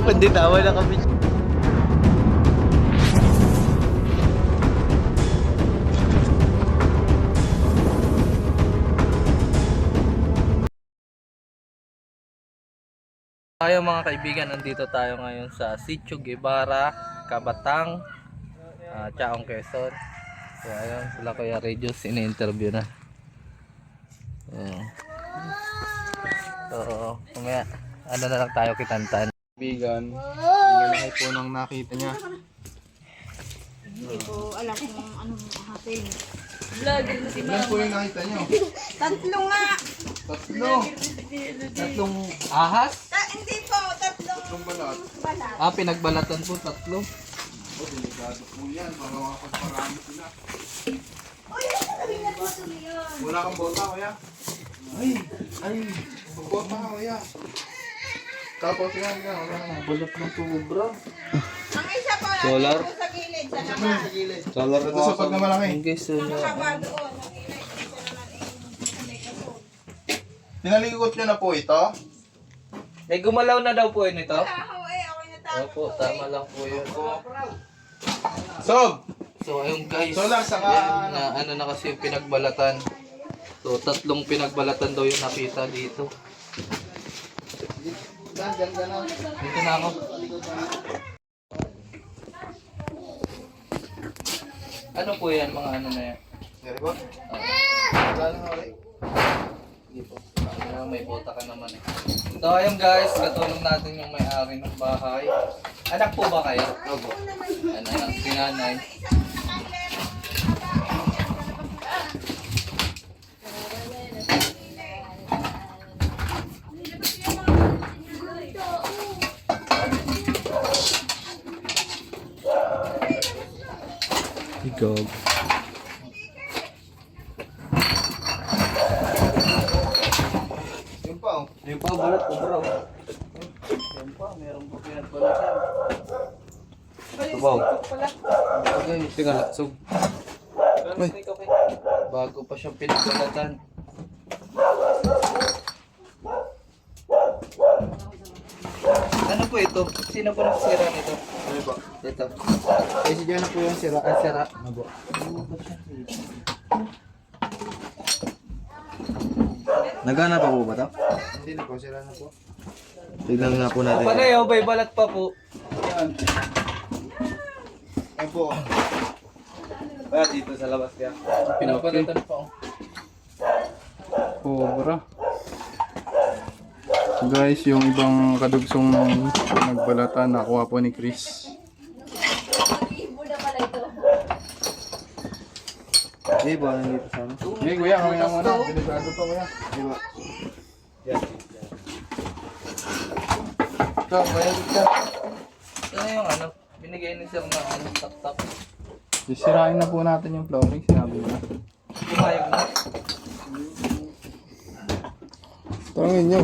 Kundi tawa na kami. Tayo mga kaibigan, nandito tayo ngayon sa Sitio Guevara, Kabatang, Chaong, Quezon. So ayun, sila Kuya Regius, ini-interview na. So, kumaya, ano na lang tayo kitantan. Kaibigan, ang lalaki po nang nakita niya. Hindi ko alam kung anong hatin. Ilan po yung nakita niyo? Tatlo nga! Tatlong ahas? Hindi po, tatlong Itong balat. balat. Pinagbalatan po, tatlo. Oh, delikado po yan. Baka makapagparami sila. Uy, sabihin na po tumiyon. Wala kang bota, kuya? Ay. Bota ka, kuya. Tapos yan, wala na. Balot ng tubra. Ang isa po, Solar. po sa gilid, sa naman. Sa gilid. Solar Ito sa pag na malaki. guys, so Nakaba doon, ang gilid. Isa naman sa may kaso. Pinaligot niyo na po ito. may gumalaw na daw po yun ito. Wala ako ako'y natapos. Opo, tama lang po yun. Sob! So ayun guys, Solar, saka yan, na, ano na kasi yung pinagbalatan. So tatlong pinagbalatan daw yung nakita dito. Diyan ka na. Dito na ako. Ano po yan, mga ano na yan? Dari po? Wala na, ulit. Dito. May bota ka naman eh. So ayun guys, katulong natin yung may-ari ng bahay. Anak po ba kayo? Opo. Anak, sinanay. Ikaw. Yun pa, oh. Yung pa, balat ko bro. Yung pa, meron pa pinagbalatan. Tubaw. Okay, tingala. So, bago pa siyang pinagbalatan. Ano po ito? Sino po nagsira nito? Ano ba? Ito. Si Diyan na po yung sira. Sira. Nagana pa po ba ito? Hindi na po, sira na po. Tignan nga po natin. Pareho, may balat pa po. Yan. Yan po. Kaya dito sa labas kaya. Pinagbalatan pa. Cobra. So guys, yung ibang kadugsong nagbalatan nakuha po ni Chris. Hindi ba nandito sa ano? Hindi kuya, kami na muna. Delikado pa kuya. Di ba? Ito, bayad ka. Ano yung ano? Binigay ni sir na ano, tak-tak. Sisirain na po natin yung flooring, sinabi mo na. Pumayag na. Tangin nyo.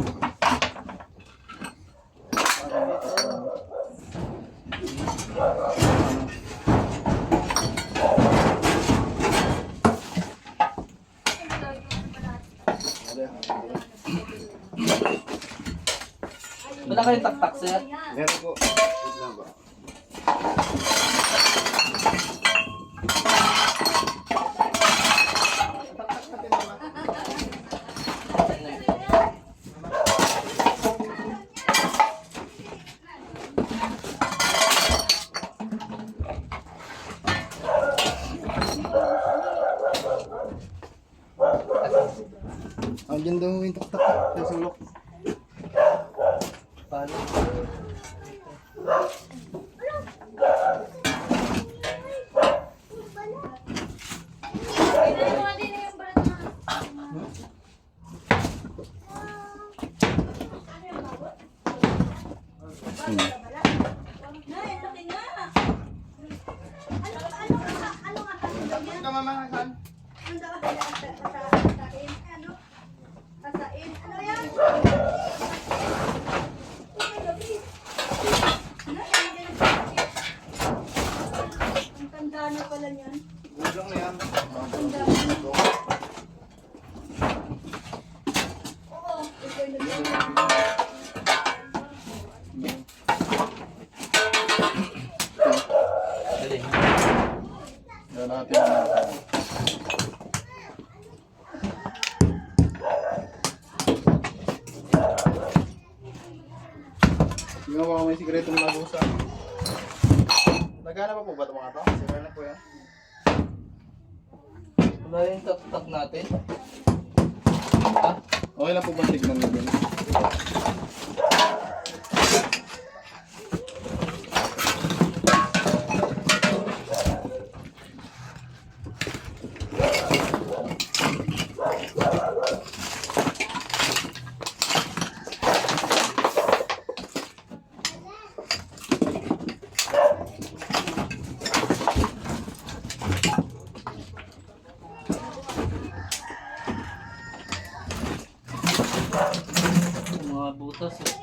Wala kayong tak-tak sir? Meron po. Wait lang ba? Andiyan daw yung taktak sa sulok. Paano? Ito mama, saan? Ang pala niyan. Gulang na yan. Oo, ito yung may sikretong lagusa. Nagana pa po ba ito mga to? Sira na po yan. Wala yung tak-tak natin. Ha? Okay lang po ba tignan nyo yun? Mga butas eh.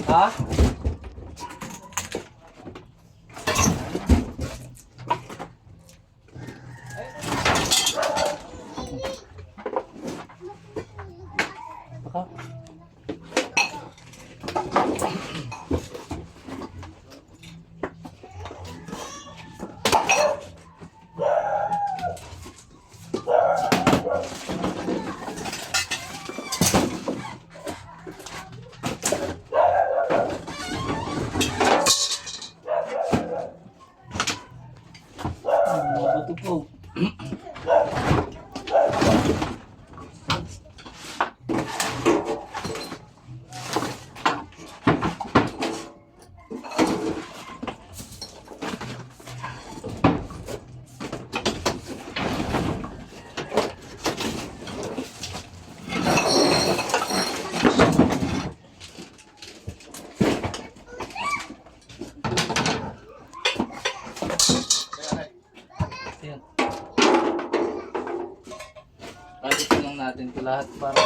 Ha? Baka? Mabuto po. Ayan. Alisin lang natin ito lahat para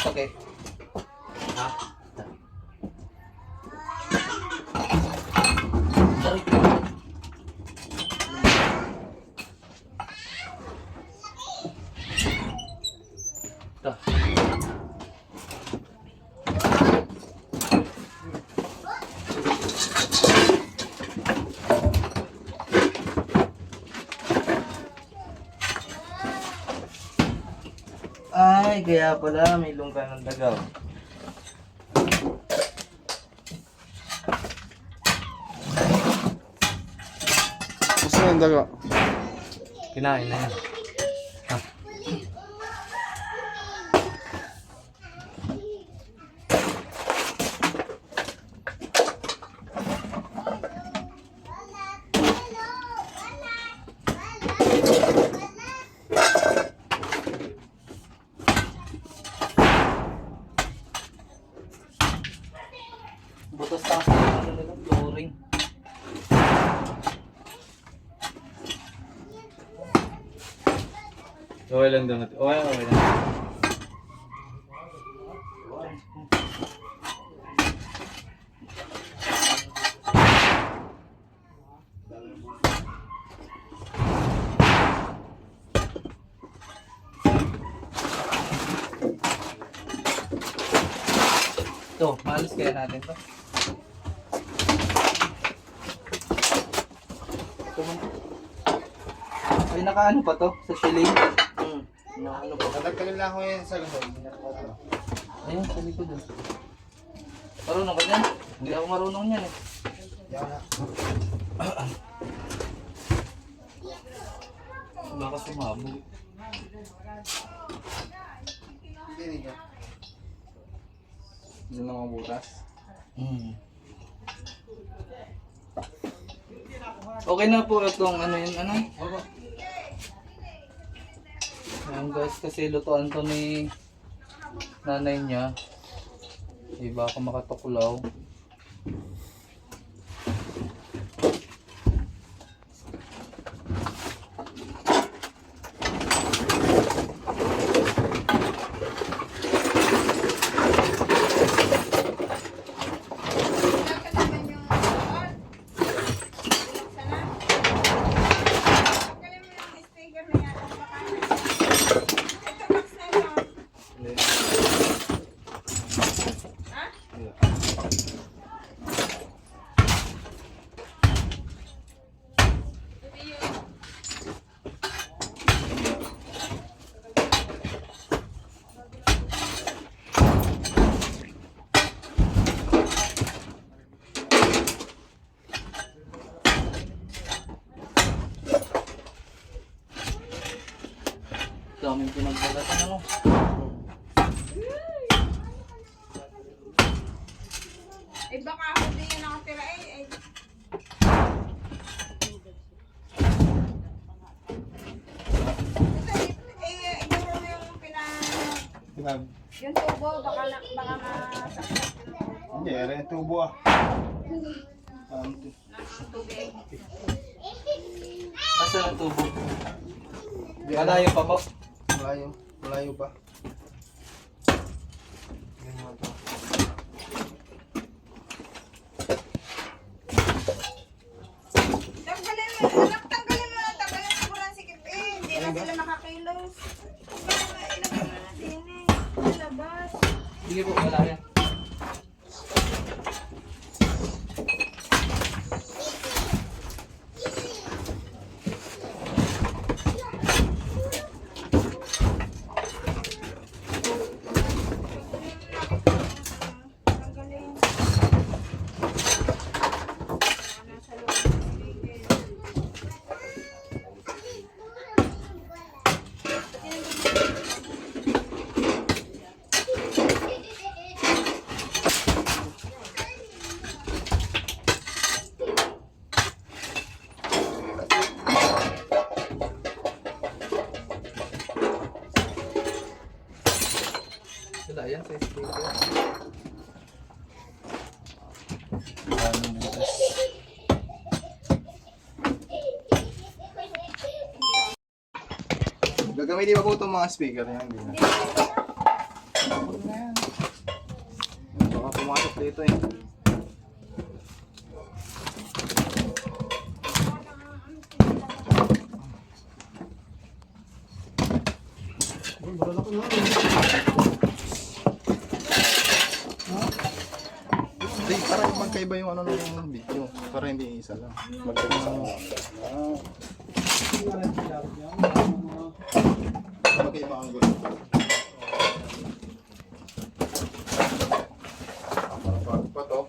okay. Ha? Sorry. Ito. Ay, kaya pala may lungka ng dagaw. Gusto yung daga. Kinain na yan. Butas taas na ano nila, flooring. Okay lang daw. Okay lang. Ito, maalis kaya natin to. Ito mo. Ay, nakaano pa to? Sa ceiling? Ano pa? Natagkalin lang ako yan sa loob. Ayun, sa likod doon. Marunong ka dyan? Hindi ako marunong yan eh. Wala ka sumabog. Hindi ka. Hindi na mga butas. Okay na po itong ano yun, ano? Ayan guys, kasi lutuan to ni nanay niya. Iba ako makatuklaw. Galing mo yung sticker na yan. daming pinagbalatan ano. Eh baka ako din yung nakatira eh. Iguro mo yung yung tubo, baka masakit yung tubo. Hindi, rin tubo ah. Ng tubig. Asa ang tubo? Malayo pa po. Malayo. Malayo pa. Tanggalin mo, anak, tanggalin mo ng sikip eh. Hindi na sila nakakilos. Ilagay mo na din eh. Labas. Sige po, wala yan. Tanggalin. Nasa loob ng bigay. Wala yan sa speaker. Gagamitin pa po itong mga speaker niya. Hindi na. Baka pumasok dito eh. Hindi, para magkaiba yung ano ng video. Para hindi isa lang. Magkaiba lang. Magkaiba ang gulo. Para bago pa to.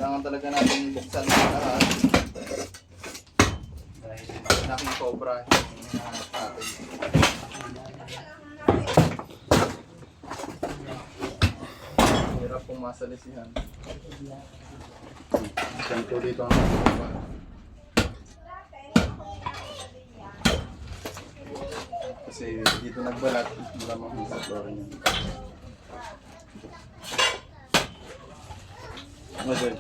Kailangan talaga natin buksan ng lahat. Dahil malaking cobra yung hinahanap natin. Hirap pong masalisihan. Ganito dito ang cobra. Kasi dito nagbalat, malamang sa floor niya. Model.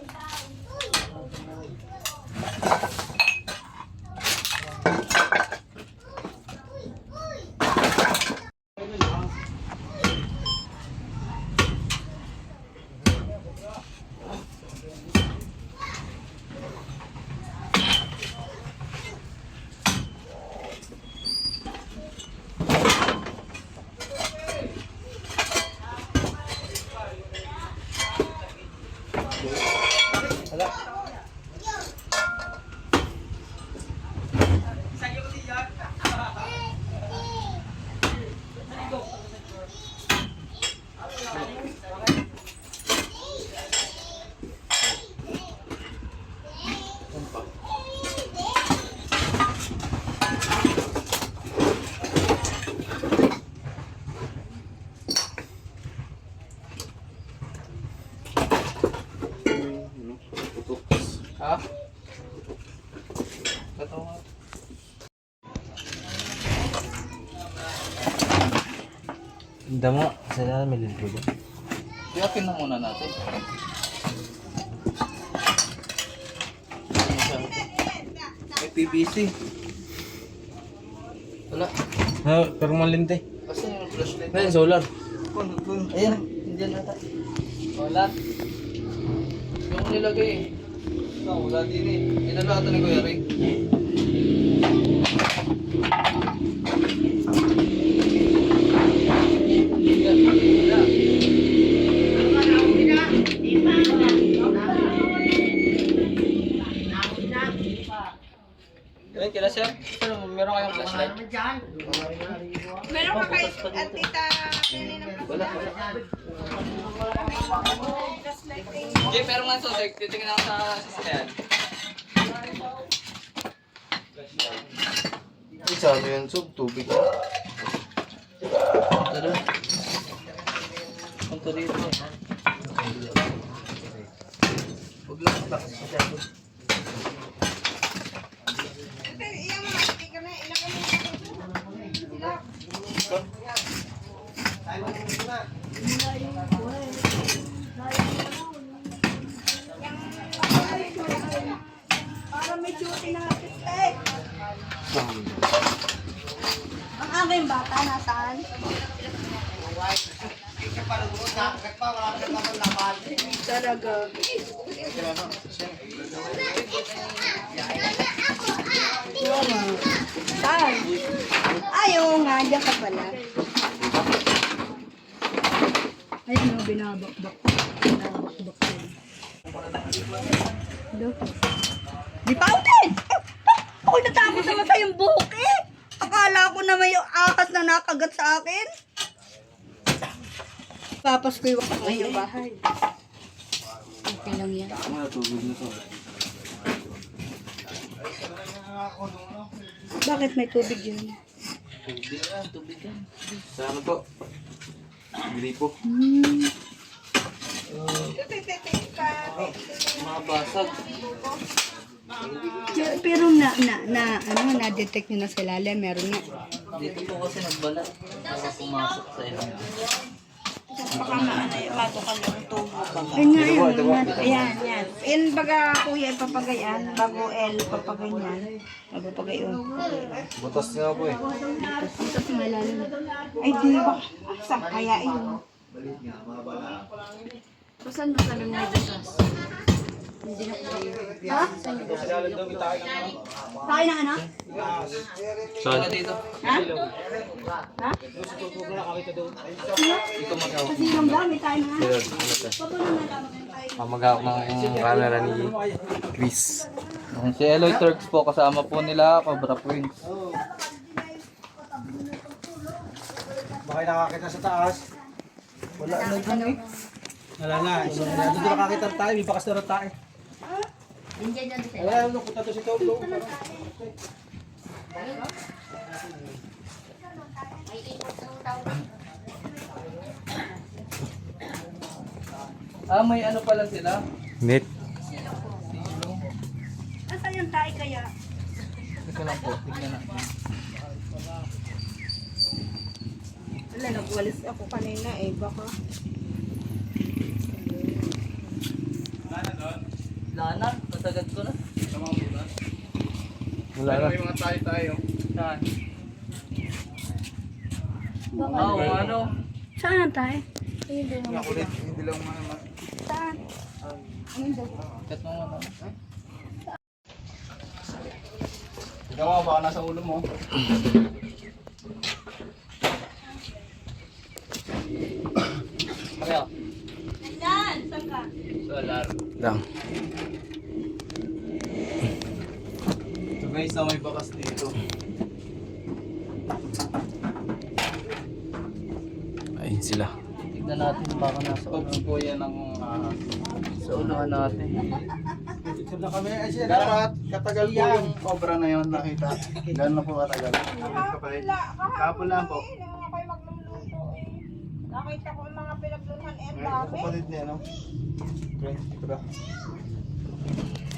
Ha? Ito nga. Damo, sila may libre ba? Iyakin na muna natin. May PVC. Wala. Ha, pero malinte. Kasi yung flashlight. Ayun, solar. Ayan, hindi nata. Wala. Yung nilagay eh. No, wala din eh. Inala ata ni Kuya Ray. Meron ka kay Tita Pili ng plastic. Okay, pero nga so, titingnan ako sa sasakyan. Ay, sabi yan, Sob, tubig. Tara. Punta dito. Huwag lang lakas masyado. Ito, iyan mo, speaker na, ilagay mo sila. Para may shooting na artist. Ang aking bata, nasaan? Talaga. Saan? Ayaw nga, dyan ka pala. Ayun o, binabakbak. Binabakbak ko. Di pa utin! Ako'y natakot naman sa yung buhok eh! Akala ko na may ahas na nakagat sa akin. Papas ko yung ngayong bahay. Okay lang yan. Mga tubig na to. Bakit may tubig yun? Tubig yan. Sa ano to? Gripo. Mga basag. Pero na-detect nyo na sa lalim, meron nga. Dito po kasi nagbalat. Para pumasok sa ilang. Baka matukal yung tubo baga. Ayun nga yun. Ayan, yan. Yan baga kuya ipapagayan. Bago L papaganyan. Papagay yun. Butas nga po eh. Tapos malalim. Ay di ba? Saan kaya yun? Saan ba kami may bukas? Hindi na po. Ha? Tayo na ano? Saan dito? Ha? Ha? Dito mag-out. Kasi yung gamit tayo na ano? Papa na nalaman tayo. Mamagawak ng camera ni Chris. Si Eloy Turks po, kasama po nila, Cobra Prince. Baka nakakita sa taas. Wala na dyan eh. Wala na. So, doon nakakita tayo. May bakas na tayo. Wala na. Punta to si Tolo. Ah, may ano pala sila? Net. Nasaan yung tayo kaya? Ito lang po, tignan na. Wala, nagwalis ako kanina eh. Baka. Lana, natagad ko na. Wala na. May mga tayo. Saan? Oo, ano? Saan ang tayo? Nakulit. Hindi lang mga Saan? Kat mo ano? Ikaw nga, baka nasa ulo mo. Kaya, Saan? Saan ka? solar. Lang. So guys, may bakas dito. Ayun sila. Tignan natin baka nasa ulo. Pag po yan ang Sa unahan natin. Dito na kami. Ay, siya. dapat katagal po yung cobra na yun nakita. Gano'n na po katagal. Kapon lang po. Nung ako'y magluluto eh. Nakita ko yung mga pinaglunhan eh. Ang Ay, dami. kapatid niya, no? Okay, ito na.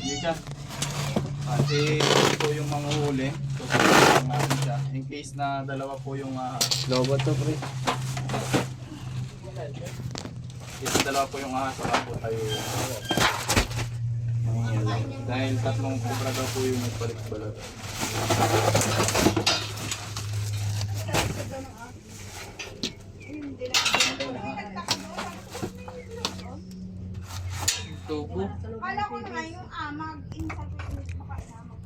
Hindi ka. Kasi ito po yung mga huli. So, susunod natin siya. In case na dalawa po yung Slow ba to, pre? Ito dalawa po yung ahas, saka po tayo dahil tatlong cobra daw po yung nagpalit balat. Tubo. Kala ko na yung amag. Insa ko yung baka inamag.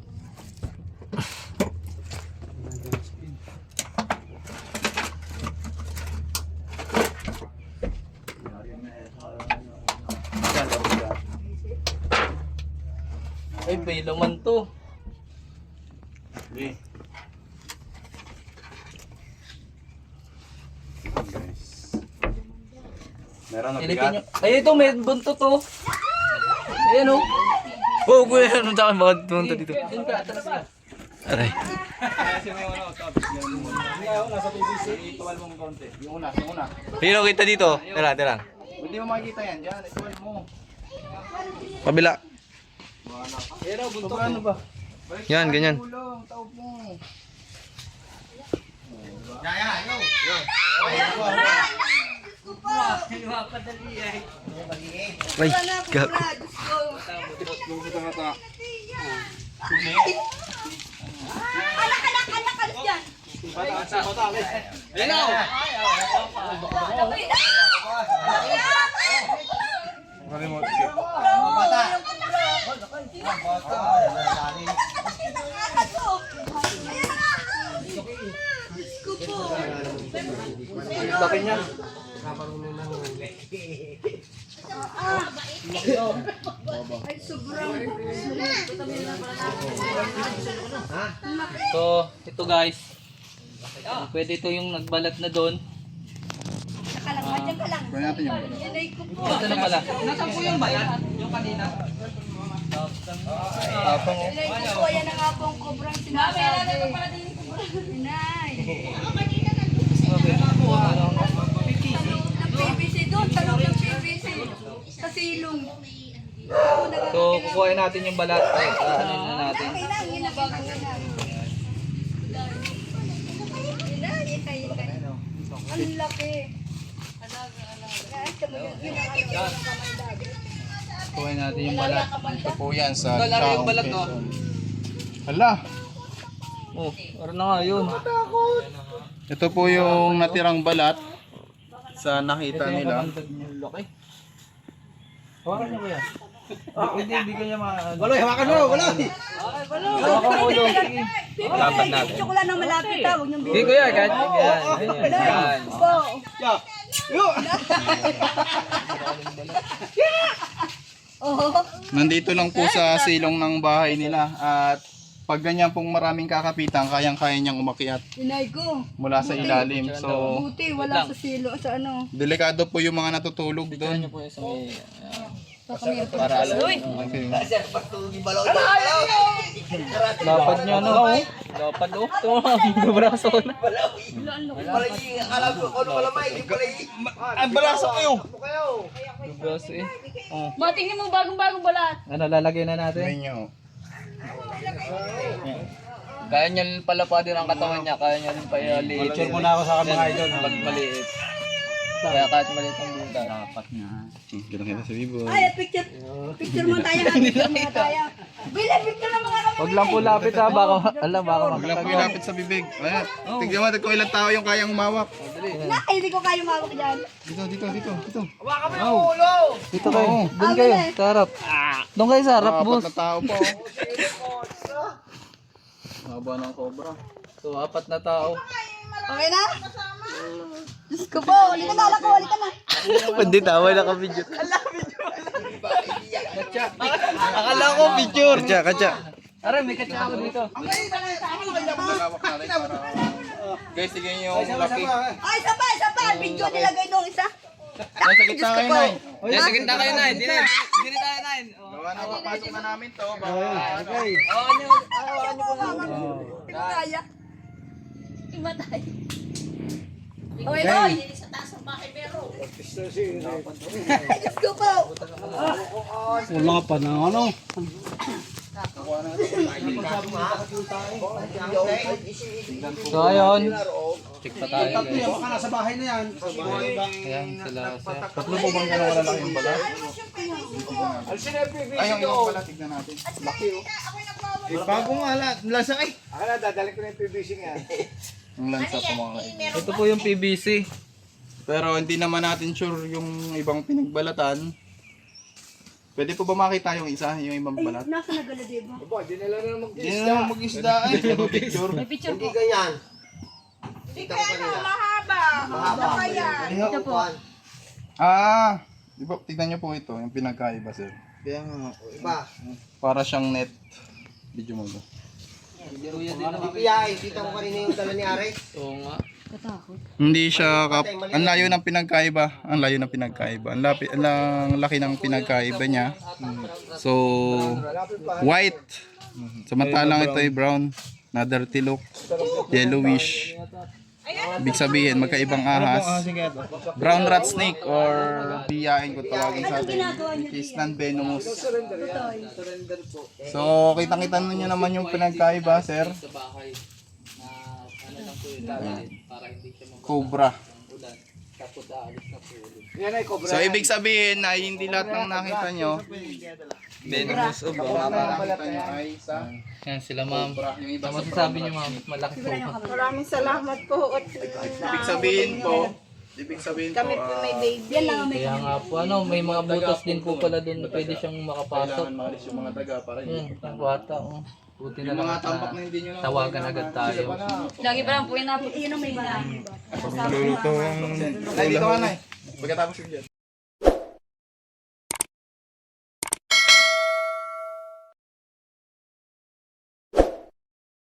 Ay, may laman to. Okay. Meron na Silipin bigat. nyo. Ay, ito, may buntot to. Ayan o. Oh, kuya, ano sa akin? Bakit pumunta dito? Doon ka, atras ka. Aray. Kasi may ano, tapos ganun mo. Nasa PVC. Ituwal mo konti. Yung una. Pino kita dito. Tira. Hindi mo makikita yan. Diyan, ituwal mo. Pabila. Pero, bunto ano ba? Yan, ganyan. Tulong, taob mo. Ay, gago. Laki niya. So, ito guys. Pwede ito yung nagbalat na doon. Kuha natin yung balat. Ito na pala. Nasaan po yung balat? Yung kanina? Tapang oh. Yan ang apong kobrang sinasabi. Inay. PVC doon, talong ng PVC. Sa silong. So, kukuhain natin yung balat. Ano na natin. Ang laki. Kukuhain natin yung balat. Ito po yan sa Galaro yung Chaong balat, oh. Quezon. Hala, Oh, ano na nga yun. ito po yung natirang balat sa nakita nila. Laki. Hawakan niyo kuya. Hindi ka niya Baloy, hawakan mo! Baloy! Hawakan mo ulo. Sige. Laban natin. Gusto ko lang ng malapit ha, huwag niyong Sige kuya, kahit yan. Yan. Nandito lang po sa silong ng bahay nila at pag ganyan pong maraming kakapitan, kayang-kaya niyang umakyat Inay ko. mula sa ilalim. So, Buti, wala sa silo, sa ano. delikado po yung mga natutulog doon. Po yung sa may... Para alam. Okay. Lapad niya no. Lapad oh. Ito ang braso na. Ang balaso kayo! Yung braso eh. Oh. Matingin mo bagong-bagong balat. Ano, lalagay na natin? Ganyan. Kaya niya pala pa din ang katawan niya. Kaya niya rin pa liit. Picture muna ako sa akin mga idol. Pag maliit. Kaya kahit maliit ang buta. Dapat nga. Ganun kita sa Bibo. Ay, picture. Picture mo tayo ha. Picture mo tayo. Bila, picture na mga kapatid. Huwag lang po lapit ha. Baka, alam, baka Huwag lang po ilapit sa bibig. Ayan. Tignan mo kung ilang tao yung kayang umawak. Na, hindi ko kayo mawak dyan. Dito. Dito kayo. Doon kayo. Sa harap. Doon kayo sa harap, Apat boss. na tao pa oh. Haba ng cobra. So, 4 na tao. Okay na? Diyos ko po, huli ka na, alak ko, huli ka na. Hindi tawa na ka-video. Akala ko picture. Katsa. Aray, may katsa ako dito. Malawak natin para... Guys, sige yung laki. Ay, isa pa, video nilagay doon isa. Yan sa gitna kayo, Nay. Diyan, sa gitna kayo, Nay. Dili tayo, Nay. Gawa na papasok na namin to. Baka ano. Hindi ko kaya. Imatay. Okay, boy. Diyos ko po. Wala pa na ano. So, ayun. Check pa tayo, Tatlo guys. yan, baka nasa bahay na yan. Ayan, sila. Tatlo po bang gano'n wala lang yung balat? Ay, yung ibang balat, tignan natin. Laki oh. Bagong alat. Lasa ay. Akala, dadalik ko na yung PVC nga. Ang lansa po mga kaibigan. Ito po yung PVC. Pero hindi naman natin sure yung ibang pinagbalatan. Pwede po ba makita yung isa, yung ibang balat? Nasa nagala, diba? Hindi na naman mag-isda ay. Picture. May picture po. Mahaba. Mahaba kaya. Ito po. Ah, di ba, tignan nyo po ito, yung pinagkaiba sir. Kaya nga, iba. Para siyang net. Video mo ba? Kuya din ako. Iyay, kita ko kanina yung dala ni Ares. Oo nga. Hindi siya ang layo ng pinagkaiba. Ang layo ng pinagkaiba. Ang laki ng pinagkaiba niya. So, white. Samantalang ito ay brown. Na dirty look. Yellowish. Ibig sabihin, magkaibang ahas. Brown rat snake or biyain kung tawagin sa atin. Which is non-venomous. So, kitang-kita nyo naman yung pinagkaiba, sir. Sa bahay na ano lang po yung lalagyan para hindi siya Cobra. ulan. Tapos aalis na po ulit. So, ibig sabihin na hindi lahat ng nakita nyo, venomous o baka nakita nyo ay sa Yan sila ma'am. cobra. Yung iba Ano sa masasabi niyo ma'am? Malaki po. Maraming salamat po. At ibig sabihin po, kami po may baby. Yan lang Kaya nga po ano, may mga butas din po pala doon na pwede siyang makapasok. kailangan maalis yung mga daga para hindi. Yan, ang bata oh. Buti na Yung lang mga at tampak na hindi nyo na tawagan agad tayo. Lagi pa lang po yung napit. Yun ang may bahay. Luluto ang... Ay, dito ka na eh. Pagkatapos yun dyan.